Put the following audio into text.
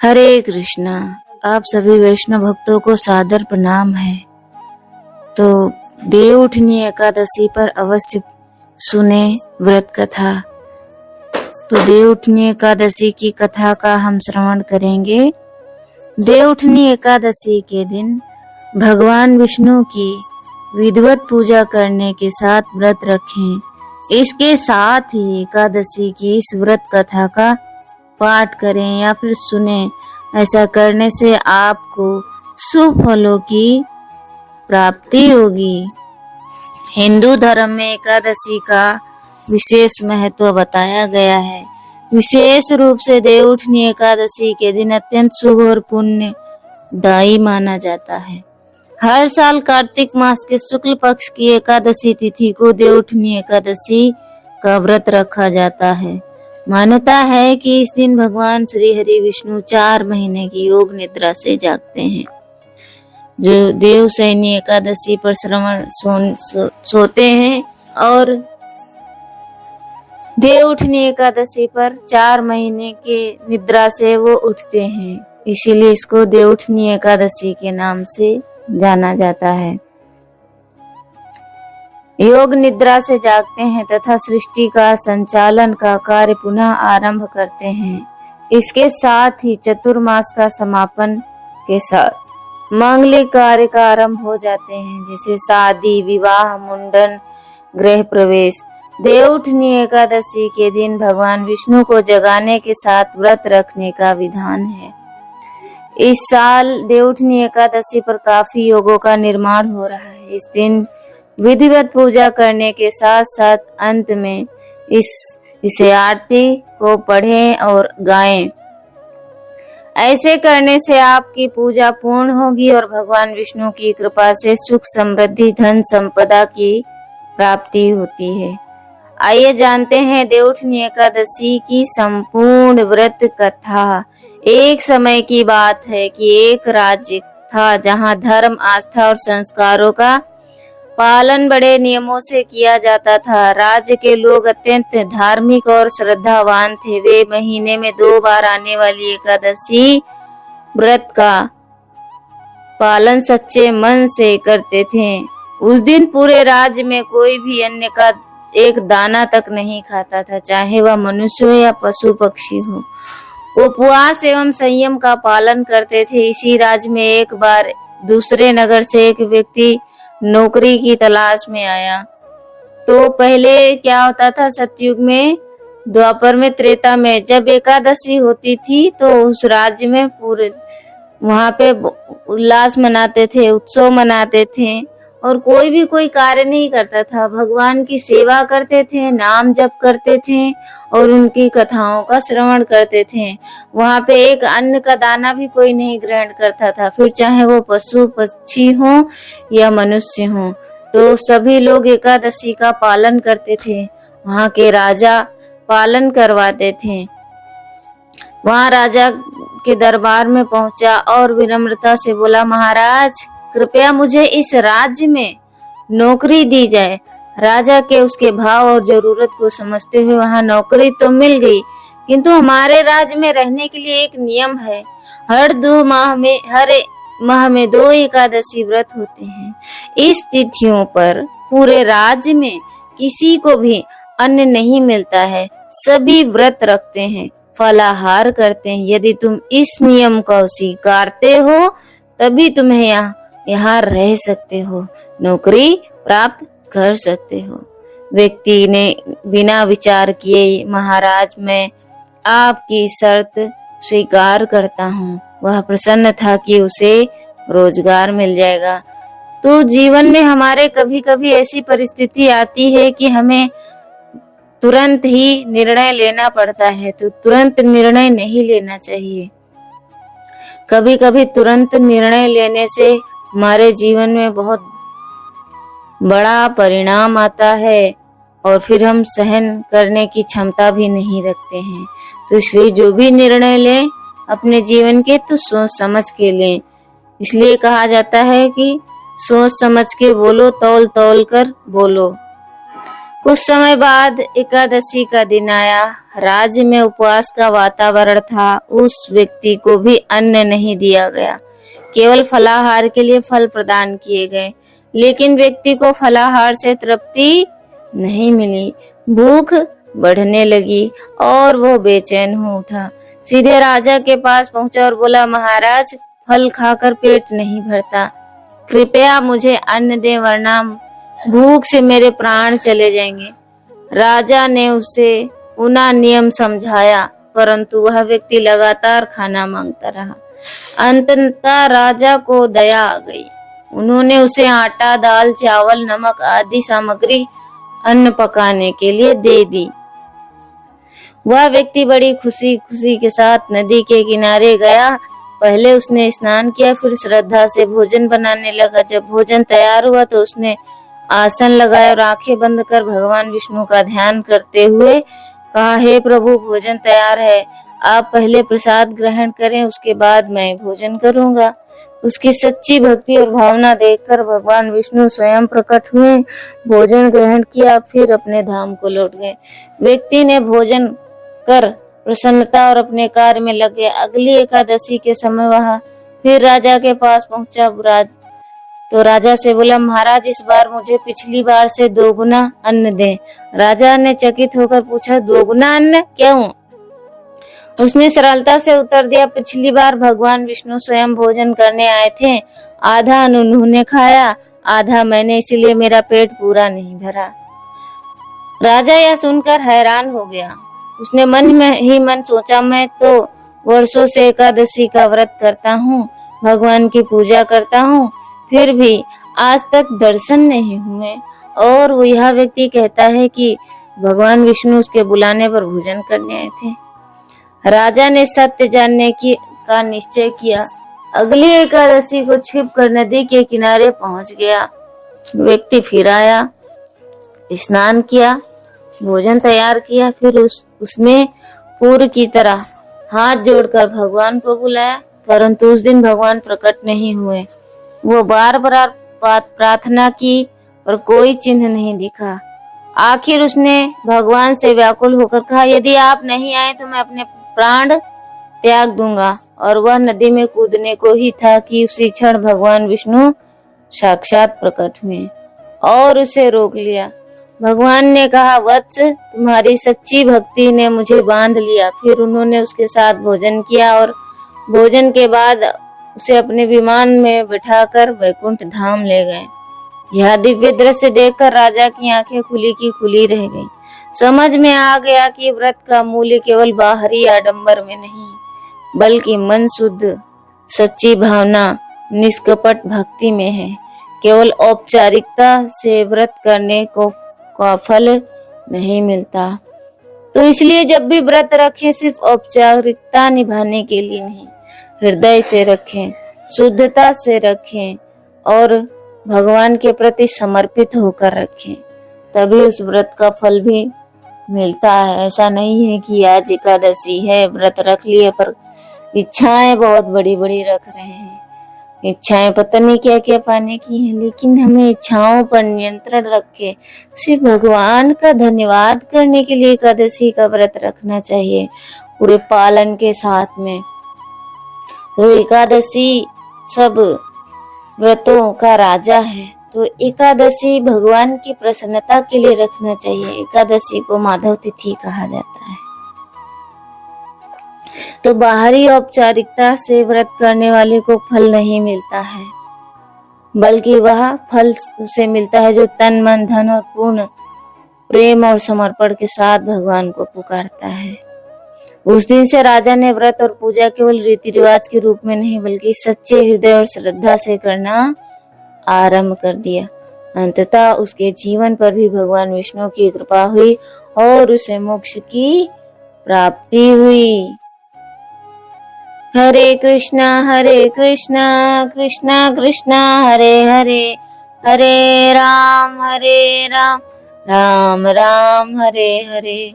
हरे कृष्णा। आप सभी वैष्णव भक्तों को सादर प्रणाम है। तो देवउठनी एकादशी पर अवश्य सुने व्रत कथा। तो देवउठनी एकादशी की कथा का हम श्रवण करेंगे। देवउठनी एकादशी के दिन भगवान विष्णु की विधिवत पूजा करने के साथ व्रत रखें। इसके साथ ही एकादशी की इस व्रत कथा का पाठ करें या फिर सुने। ऐसा करने से आपको शुभ फलों की प्राप्ति होगी। हिंदू धर्म में एकादशी का विशेष महत्व बताया गया है। विशेष रूप से देवउठनी एकादशी के दिन अत्यंत शुभ और पुण्यदायी माना जाता है। हर साल कार्तिक मास के शुक्ल पक्ष की एकादशी तिथि को देवउठनी एकादशी का व्रत रखा जाता है। मान्यता है कि इस दिन भगवान श्री हरि विष्णु 4 महीने की योग निद्रा से जागते हैं। जो देवशयनी एकादशी पर सोते हैं और देवउठनी एकादशी पर 4 महीने के निद्रा से वो उठते हैं, इसीलिए इसको देवउठनी एकादशी के नाम से जाना जाता है। योग निद्रा से जागते हैं तथा सृष्टि का संचालन का कार्य पुनः आरंभ करते हैं। इसके साथ ही चतुर्मास का समापन के साथ मांगलिक कार्य का आरंभ हो जाते हैं, जैसे शादी, विवाह, मुंडन, गृह प्रवेश। देवउठनी एकादशी के दिन भगवान विष्णु को जगाने के साथ व्रत रखने का विधान है। इस साल देवउठनी एकादशी पर काफी योगों का निर्माण हो रहा है। इस दिन विधिवत पूजा करने के साथ साथ अंत में इसे आरती को पढ़ें और गाएं। ऐसे करने से आपकी पूजा पूर्ण होगी और भगवान विष्णु की कृपा से सुख, समृद्धि, धन संपदा की प्राप्ति होती है। आइए जानते हैं देवउठनी एकादशी की संपूर्ण व्रत कथा। एक समय की बात है कि एक राज्य था जहां धर्म, आस्था और संस्कारों का पालन बड़े नियमों से किया जाता था। राज्य के लोग अत्यंत धार्मिक और श्रद्धावान थे। वे महीने में 2 बार आने वाली एकादशी व्रत का पालन सच्चे मन से करते थे। उस दिन पूरे राज्य में कोई भी अन्न का एक दाना तक नहीं खाता था, चाहे वह मनुष्य हो या पशु पक्षी हो। उपवास एवं संयम का पालन करते थे। इसी राज्य में एक बार दूसरे नगर से एक व्यक्ति नौकरी की तलाश में आया। तो पहले क्या होता था, सतयुग में, द्वापर में, त्रेता में जब एकादशी होती थी तो उस राज्य में पूरे वहां पे उल्लास मनाते थे, उत्सव मनाते थे और कोई भी कोई कार्य नहीं करता था। भगवान की सेवा करते थे, नाम जप करते थे और उनकी कथाओं का श्रवण करते थे। वहां पे एक अन्न का दाना भी कोई नहीं ग्रहण करता था, फिर चाहे वो पशु पक्षी हो या मनुष्य हो। तो सभी लोग एकादशी का पालन करते थे। वहां के राजा पालन करवाते थे। वहां राजा के दरबार में पहुंचा और विनम्रता से बोला, महाराज कृपया मुझे इस राज्य में नौकरी दी जाए। राजा के उसके भाव और जरूरत को समझते हुए वहां नौकरी तो मिल गई, किंतु हमारे राज्य में रहने के लिए एक नियम है। हर 2 माह में 2 एकादशी व्रत होते हैं। इस तिथियों पर पूरे राज्य में किसी को भी अन्न नहीं मिलता है। सभी व्रत रखते हैं, फलाहार करते हैं। यदि तुम इस नियम को स्वीकारते हो तभी तुम्हें यहाँ रह सकते हो, नौकरी प्राप्त कर सकते हो। व्यक्ति ने बिना विचार किए, महाराज मैं आपकी शर्त स्वीकार करता हूँ। वह प्रसन्न था कि उसे रोजगार मिल जाएगा। तो जीवन में हमारे कभी कभी ऐसी परिस्थिति आती है कि हमें तुरंत ही निर्णय लेना पड़ता है, तो तुरंत निर्णय नहीं लेना चाहिए। कभी कभी तुरंत निर्णय लेने से हमारे जीवन में बहुत बड़ा परिणाम आता है और फिर हम सहन करने की क्षमता भी नहीं रखते हैं। तो इसलिए जो भी निर्णय लें अपने जीवन के तो सोच समझ के लें। इसलिए कहा जाता है कि सोच समझ के बोलो, तौल तौल कर बोलो। कुछ समय बाद एकादशी का दिन आया। राज्य में उपवास का वातावरण था। उस व्यक्ति को भी अन्न नहीं दिया गया, केवल फलाहार के लिए फल प्रदान किए गए, लेकिन व्यक्ति को फलाहार से तृप्ति नहीं मिली। भूख बढ़ने लगी और वो बेचैन हो उठा। सीधे राजा के पास पहुंचा और बोला, महाराज, फल खाकर पेट नहीं भरता, कृपया मुझे अन्न दे, वरना भूख से मेरे प्राण चले जाएंगे। राजा ने उसे पुनः नियम समझाया, परंतु वह व्यक्ति लगातार खाना मांगता रहा। अंततः राजा को दया आ गई। उन्होंने उसे आटा, दाल, चावल, नमक आदि सामग्री अन्न पकाने के लिए दे दी। वह व्यक्ति बड़ी खुशी खुशी के साथ नदी के किनारे गया। पहले उसने स्नान किया, फिर श्रद्धा से भोजन बनाने लगा। जब भोजन तैयार हुआ तो उसने आसन लगाया और आंखें बंद कर भगवान विष्णु का ध्यान करते हुए कहा, हे प्रभु, भोजन तैयार है, आप पहले प्रसाद ग्रहण करें, उसके बाद मैं भोजन करूंगा। उसकी सच्ची भक्ति और भावना देखकर भगवान विष्णु स्वयं प्रकट हुए, भोजन ग्रहण किया, फिर अपने धाम को लौट गए। व्यक्ति ने भोजन कर प्रसन्नता और अपने कार्य में लग गया। अगली एकादशी के समय वह फिर राजा के पास पहुंचा तो राजा से बोला, महाराज, इस बार मुझे पिछली बार से 2 गुना अन्न दें। राजा ने चकित होकर पूछा, 2 गुना अन्न, क्यों? उसने सरलता से उत्तर दिया, पिछली बार भगवान विष्णु स्वयं भोजन करने आए थे, आधा अन्न उन्होंने खाया, आधा मैंने, इसलिए मेरा पेट पूरा नहीं भरा। राजा यह सुनकर हैरान हो गया। उसने मन में ही मन सोचा, मैं तो वर्षों से एकादशी का व्रत करता हूँ, भगवान की पूजा करता हूँ, फिर भी आज तक दर्शन नहीं हुए, और वो यह व्यक्ति कहता है कि भगवान विष्णु उसके बुलाने पर भोजन करने आए थे। राजा ने सत्य जानने का निश्चय किया। अगली एकादशी को छिपकर नदी के किनारे पहुंच गया। व्यक्ति फिर आया, स्नान किया, भोजन तैयार किया, फिर उसने पूर्व की तरह हाथ जोड़कर भगवान को बुलाया, परंतु उस दिन भगवान प्रकट नहीं हुए। वो बार बार प्रार्थना की और कोई चिन्ह नहीं दिखा। आखिर उसने भगवान से व्याकुल होकर कहा, यदि आप नहीं आए तो मैं अपने प्राण त्याग दूंगा। और वह नदी में कूदने को ही था कि उसी क्षण भगवान विष्णु साक्षात प्रकट हुए और उसे रोक लिया। भगवान ने कहा, वत्स, तुम्हारी सच्ची भक्ति ने मुझे बांध लिया। फिर उन्होंने उसके साथ भोजन किया और भोजन के बाद उसे अपने विमान में बिठाकर वैकुंठ धाम ले गए। यह दिव्य दृश्य देखकर राजा की आंखें खुली की खुली रह गईं। समझ में आ गया कि व्रत का मूल्य केवल बाहरी आडंबर में नहीं, बल्कि मन शुद्ध, सच्ची भावना, निष्कपट भक्ति में है। केवल औपचारिकता से व्रत करने का फल नहीं मिलता। तो इसलिए जब भी व्रत रखें, सिर्फ औपचारिकता निभाने के लिए नहीं, हृदय से रखें, शुद्धता से रखें और भगवान के प्रति समर्पित होकर रखें, तभी उस व्रत का फल भी मिलता है। ऐसा नहीं है कि आज एकादशी है, व्रत रख लिए, पर इच्छाएं बहुत बड़ी बड़ी रख रहे हैं। इच्छाएं पता नहीं क्या क्या पाने की है, लेकिन हमें इच्छाओं पर नियंत्रण रखे सिर्फ भगवान का धन्यवाद करने के लिए एकादशी का व्रत रखना चाहिए, पूरे पालन के साथ में। तो एकादशी सब व्रतों का राजा है, तो एकादशी भगवान की प्रसन्नता के लिए रखना चाहिए। एकादशी को माधव तिथि कहा जाता है। तो बाहरी औपचारिकता से व्रत करने वाले को फल नहीं मिलता है, बल्कि वह फल उसे मिलता है जो तन, मन, धन और पूर्ण प्रेम और समर्पण के साथ भगवान को पुकारता है। उस दिन से राजा ने व्रत और पूजा केवल रीति रिवाज के रूप में नहीं, बल्कि सच्चे हृदय और श्रद्धा से करना आरंभ कर दिया। अंततः उसके जीवन पर भी भगवान विष्णु की कृपा हुई और उसे मोक्ष की प्राप्ति हुई। हरे कृष्णा कृष्णा कृष्णा हरे हरे, हरे राम राम राम हरे हरे।